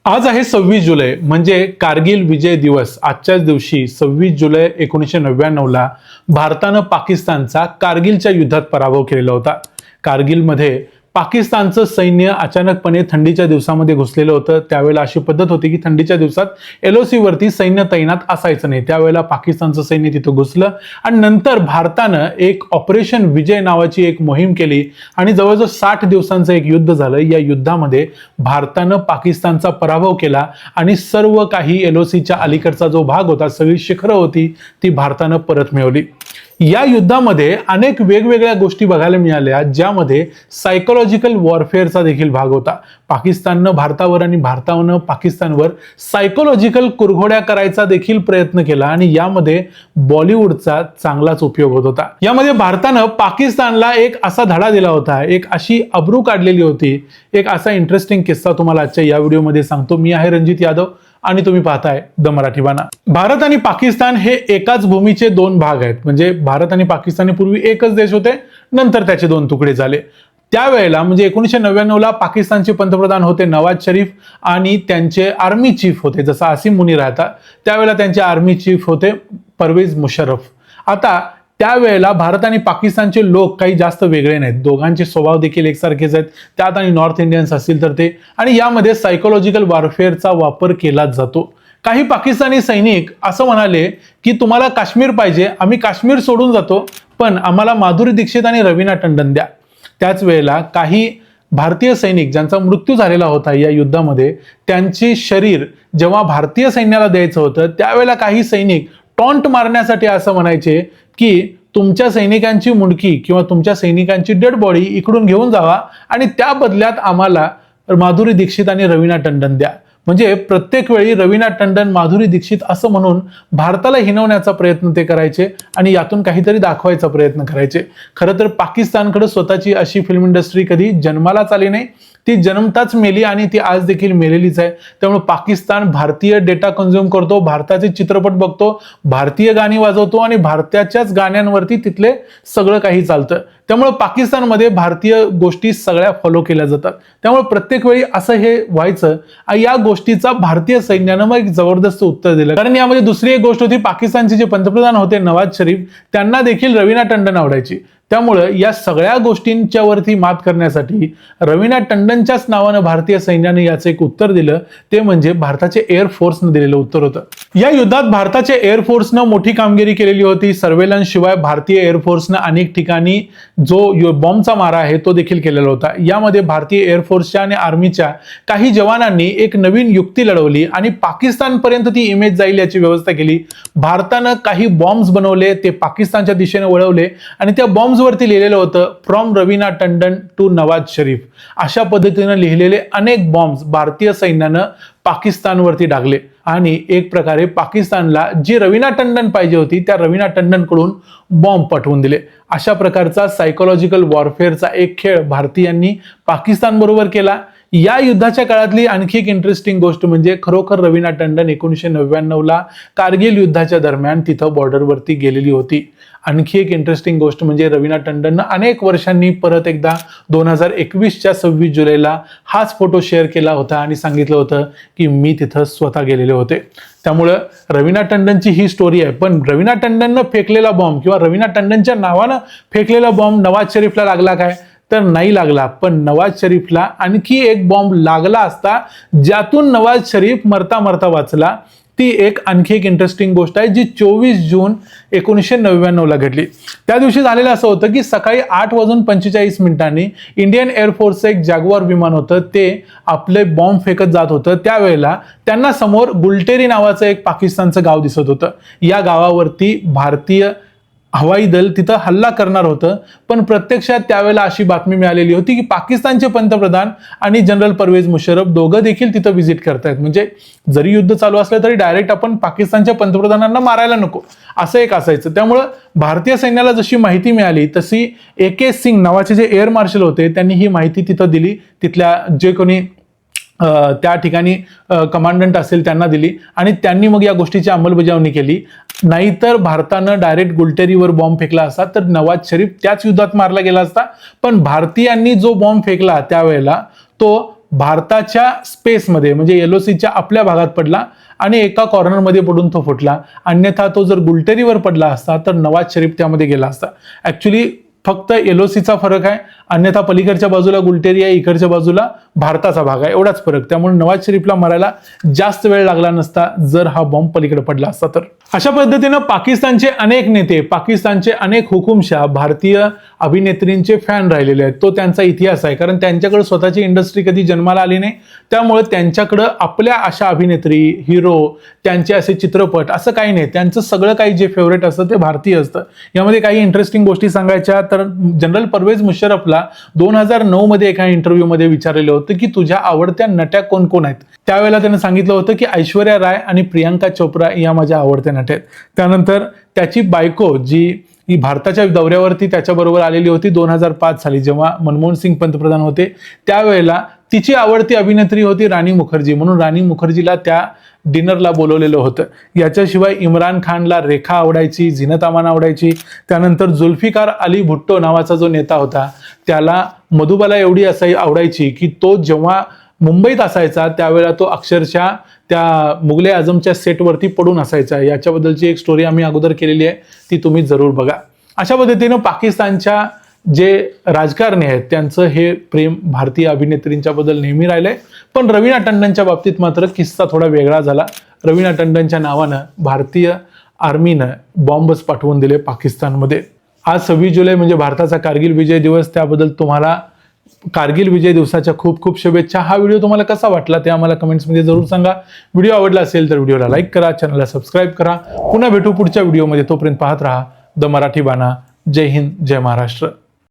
आज आहे 26 जुलै म्हणजे कारगिल विजय दिवस। आजच्याच दिवशी 26 जुलै 1999ला भारतानं पाकिस्तानचा कारगिलच्या युद्धात पराभव केलेला होता। कारगिलमध्ये पाकिस्तानचं सैन्य अचानकपणे थंडीच्या दिवसामध्ये घुसलेलं होतं। त्यावेळेला अशी पद्धत होती की थंडीच्या दिवसात LOC वरती सैन्य तैनात असायचं नाही। त्यावेळेला पाकिस्तानचं सैन्य तिथं घुसलं आणि नंतर भारतानं एक ऑपरेशन विजय नावाची एक मोहीम केली आणि जवळजवळ 60 दिवसांचं एक युद्ध झालं। या युद्धामध्ये भारतानं पाकिस्तानचा पराभव केला आणि सर्व काही LOCच्या अलीकडचा जो भाग होता, सगळी शिखरं होती, ती भारतानं परत मिळवली। या युद्धामध्ये अनेक वेगवेगळ्या गोष्टी बघायला मिळाल्या, ज्यामध्ये सायकोलॉजिकल वॉरफेअरचा देखील भाग होता। पाकिस्ताननं भारतावर आणि भारतानं पाकिस्तानवर सायकोलॉजिकल कुरघोड्या करायचा देखील प्रयत्न केला आणि यामध्ये बॉलिवूडचा चांगलाच उपयोग होत होता। यामध्ये भारतानं पाकिस्तानला एक असा धडा दिला होता, एक अशी अब्रू काढलेली होती। एक असा इंटरेस्टिंग किस्सा तुम्हाला आजच्या या व्हिडिओमध्ये सांगतो। मी आहे रणजित यादव आणि तुम्ही पाहताय द मराठी बाणा। भारत आणि पाकिस्तान हे एकाच भूमीचे दोन भाग आहेत। म्हणजे भारत आणि पाकिस्तान पूर्वी एकच देश होते, नंतर त्याचे दोन तुकडे झाले। त्यावेळेला म्हणजे 1999ला पाकिस्तानचे पंतप्रधान होते नवाज शरीफ आणि त्यांचे आर्मी चीफ होते, जसं आसिम मुनीर आता, त्यावेळेला त्यांचे आर्मी चीफ होते परवेज मुशर्रफ। आता त्यावेळेला भारत आणि पाकिस्तानचे लोक काही जास्त वेगळे नाहीत, दोघांचे स्वभाव देखील एकसारखेच आहेत, त्यात आणि नॉर्थ इंडियन्स असतील तर ते, आणि यामध्ये सायकोलॉजिकल वॉरफेअरचा वापर केला जातो। काही पाकिस्तानी सैनिक असं म्हणाले की तुम्हाला काश्मीर पाहिजे, आम्ही काश्मीर सोडून जातो, पण आम्हाला माधुरी दीक्षित आणि रवीना टंडन द्या। त्याच वेळेला काही भारतीय सैनिक ज्यांचा मृत्यू झालेला होता या युद्धामध्ये, त्यांचे शरीर जेव्हा भारतीय सैन्याला द्यायचं होतं, त्यावेळेला काही सैनिक टॉन्ट मारण्यासाठी असं म्हणायचे की तुमच्या सैनिकांची मुंडकी किंवा तुमच्या सैनिकांची डेड बॉडी इकडून घेऊन जावा आणि त्या बदल्यात आम्हाला माधुरी दीक्षित आणि रवीना टंडन द्या। म्हणजे प्रत्येक वेळी रवीना टंडन, माधुरी दीक्षित असं म्हणून भारताला हिणवण्याचा प्रयत्न ते करायचे आणि यातून काहीतरी दाखवायचा प्रयत्न करायचे। खरं तर पाकिस्तानकडे स्वतःची अशी फिल्म इंडस्ट्री कधी जन्मालाच आली नाही, ती जन्मताच मेली आणि ती आज देखील मेलेलीच आहे। त्यामुळे पाकिस्तान भारतीय डेटा कंझ्युम करतो, भारताचे चित्रपट बघतो, भारतीय गाणी वाजवतो आणि भारताच्याच गाण्यांवरती तिथले सगळं काही चालतं। त्यामुळे पाकिस्तानमध्ये भारतीय गोष्टी सगळ्या फॉलो केल्या जातात। त्यामुळे प्रत्येक वेळी असं हे व्हायचं, या गोष्टीचा भारतीय सैन्यानं मग एक जबरदस्त उत्तर दिलं। कारण यामध्ये दुसरी एक गोष्ट होती, पाकिस्तानचे जे पंतप्रधान होते नवाज शरीफ, त्यांना देखील रवीना टंडन आवडायची। त्यामुळे या सगळ्या गोष्टींच्या वरती मात करण्यासाठी रवीना टंडनच्याच नावानं भारतीय सैन्याने याचं एक उत्तर दिलं, ते म्हणजे भारताचे एअरफोर्सनं दिलेलं उत्तर होतं। या युद्धात भारताचे एअरफोर्सनं मोठी कामगिरी केलेली होती। सर्वेलन्स शिवाय भारतीय एअरफोर्सनं अनेक ठिकाणी जो बॉम्बचा मारा आहे तो देखील केलेला होता। यामध्ये भारतीय एअरफोर्सच्या आणि आर्मीच्या काही जवानांनी एक नवीन युक्ती लढवली आणि पाकिस्तानपर्यंत ती इमेज जाईल याची व्यवस्था केली। भारतानं काही बॉम्ब्स बनवले, ते पाकिस्तानच्या दिशेने वळवले आणि त्या बॉम्ब्स वरती लिहिलेलं होतं फ्रॉम रवीना टंडन टू नवाज शरीफ। अशा पद्धतीने लिहिलेले अनेक बॉम्ब्स भारतीय सैन्यानं पाकिस्तानवरती डागले आणि एक प्रकारे पाकिस्तानला जी रवीना टंडन पाहिजे होती त्या रवीना टंडन कडून बॉम्ब पाठवून दिले। अशा प्रकारचा सायकोलॉजिकल वॉरफेअरचा एक खेळ भारतीयांनी पाकिस्तान बरोबर केला। या युद्धाच्या काळातली आणखी एक इंटरेस्टिंग गोष्ट म्हणजे खरोखर रवीना टंडन 1999ला कारगिल युद्धाच्या दरम्यान तिथं बॉर्डरवरती गेलेली होती। आणखी एक इंटरेस्टिंग गोष्ट म्हणजे रवीना टंडननं अनेक वर्षांनी परत एकदा 2021च्या 26 जुलैला हाच फोटो शेअर केला होता आणि सांगितलं होतं की मी तिथं स्वतः गेलेले होते। त्यामुळं रवीना टंडनची ही स्टोरी आहे। पण रवीना टंडननं फेकलेला बॉम्ब किंवा रवीना टंडनच्या नावानं फेकलेला बॉम्ब नवाज शरीफला लागला काय? तर नाही लागला। पण नवाज शरीफला आणखी एक बॉम्ब लागला असता, ज्यातून नवाज शरीफ मरता मरता वाचला। ती एक आणखी एक इंटरेस्टिंग गोष्ट आहे जी 24 जून 1999ला घडली। त्या दिवशी झालेलं असं होतं की सकाळी 8:45 इंडियन एअरफोर्सचं एक जॅग्वार विमान होतं, ते आपले बॉम्ब फेकत जात होतं। त्यावेळेला त्यांना समोर गुलटेरी नावाचं एक पाकिस्तानचं गाव दिसत होतं। या गावावरती भारतीय हवाई दल तिथं हल्ला करणार होतं, पण प्रत्यक्षात त्यावेळेला अशी बातमी मिळालेली होती की पाकिस्तानचे पंतप्रधान आणि जनरल परवेज मुशर्रफ दोघं देखील तिथं व्हिजिट करतायत। म्हणजे जरी युद्ध चालू असलं तरी डायरेक्ट आपण पाकिस्तानच्या पंतप्रधानांना मारायला नको, असं एक असायचं। त्यामुळं भारतीय सैन्याला जशी माहिती मिळाली तशी AK सिंग नावाचे जे एअर मार्शल होते त्यांनी ही माहिती तिथं दिली, तिथल्या जे कोणी त्या ठिकाणी कमांडंट असेल त्यांना दिली आणि त्यांनी मग या गोष्टीची अंमलबजावणी केली। नाहीतर भारतानं डायरेक्ट गुलटेरीवर बॉम्ब फेकला असता तर नवाज शरीफ त्याच युद्धात मारला गेला असता। पण भारतीयांनी जो बॉम्ब फेकला त्यावेळेला तो भारताच्या स्पेसमध्ये म्हणजे LOCच्या आपल्या भागात पडला आणि एका कॉर्नरमध्ये पडून तो फुटला. अन्यथा तो जर गुलटेरीवर पडला असता तर नवाज शरीफ त्यामध्ये गेला असता. ऍक्च्युली फक्त LOCचा फरक आहे, अन्यथा पलीकडच्या बाजूला गुलटेरी आहे, इकडच्या बाजूला भारताचा भाग आहे, एवढाच फरक. त्यामुळे नवाज शरीफला मरायला जास्त वेळ लागला नसता जर हा बॉम्ब पलीकडे पडला असता तर. अशा पद्धतीनं पाकिस्तानचे अनेक नेते, पाकिस्तानचे अनेक हुकुमशाह भारतीय अभिनेत्रींचे फॅन राहिलेले आहेत. तो त्यांचा इतिहास आहे, कारण त्यांच्याकडे स्वतःची इंडस्ट्री कधी जन्माला आली नाही. त्यामुळे त्यांच्याकडं आपल्या अशा अभिनेत्री, हिरो, त्यांचे असे चित्रपट असं काही नाही. त्यांचं सगळं काही जे फेवरेट असतं ते भारतीय असतं. यामध्ये काही इंटरेस्टिंग गोष्टी सांगायच्या तर जनरल परवेज मुशर्रफला 2009 मध्ये एका इंटरव्ह्यू मध्ये विचारलेलं होतं की तुझ्या आवडत्या नट्या कोण कोण आहेत. त्यावेळेला त्याने सांगितलं होतं की ऐश्वर्या राय आणि प्रियांका चोप्रा या माझ्या आवडत्या नट्या आहेत. त्यानंतर त्याची बायको जी ही भारताच्या दौऱ्यावरती त्याच्याबरोबर आलेली होती 2005 साली, जेव्हा मनमोहन सिंग पंतप्रधान होते, त्यावेळेला तिची आवडती अभिनेत्री होती राणी मुखर्जी, म्हणून राणी मुखर्जीला त्या डिनरला बोलवलेलं होतं. याच्याशिवाय इम्रान खानला रेखा आवडायची, झीनत अमान आवडायची. त्यानंतर जुल्फिकार अली भुट्टो नावाचा जो नेता होता त्याला मधुबाला एवढी असाही आवडायची की तो जेव्हा मुंबईत असायचा त्यावेळेला तो अक्षरशः त्या मुघले आझमच्या सेटवरती पडून असायचा. याच्याबद्दलची एक स्टोरी आम्ही अगोदर केलेली आहे, ती तुम्ही जरूर बघा. अशा पद्धतीनं पाकिस्तानच्या जे राजकारणी आहेत त्यांचं हे प्रेम भारतीय अभिनेत्रींच्या बद्दल नेहमी राहिलंय. पण रवीना टंडनच्या बाबतीत मात्र किस्सा थोडा वेगळा झाला. रवीना टंडनच्या नावानं भारतीय आर्मीनं बॉम्बच पाठवून दिले पाकिस्तानमध्ये. आज 26 जुलै म्हणजे भारताचा कारगिल विजय दिवस. त्याबद्दल तुम्हाला कारगिल विजय दिवसाच्या खूप खूप शुभेच्छा. हा व्हिडिओ तुम्हाला कसा वाटला ते आम्हाला कमेंट्समध्ये जरूर सांगा. व्हिडिओ आवडला असेल तर व्हिडिओला लाईक करा, चॅनलला सबस्क्राईब करा. पुन्हा भेटू पुढच्या व्हिडिओमध्ये. तोपर्यंत पाहत राहा द मराठी बाणा. जय हिंद, जय महाराष्ट्र.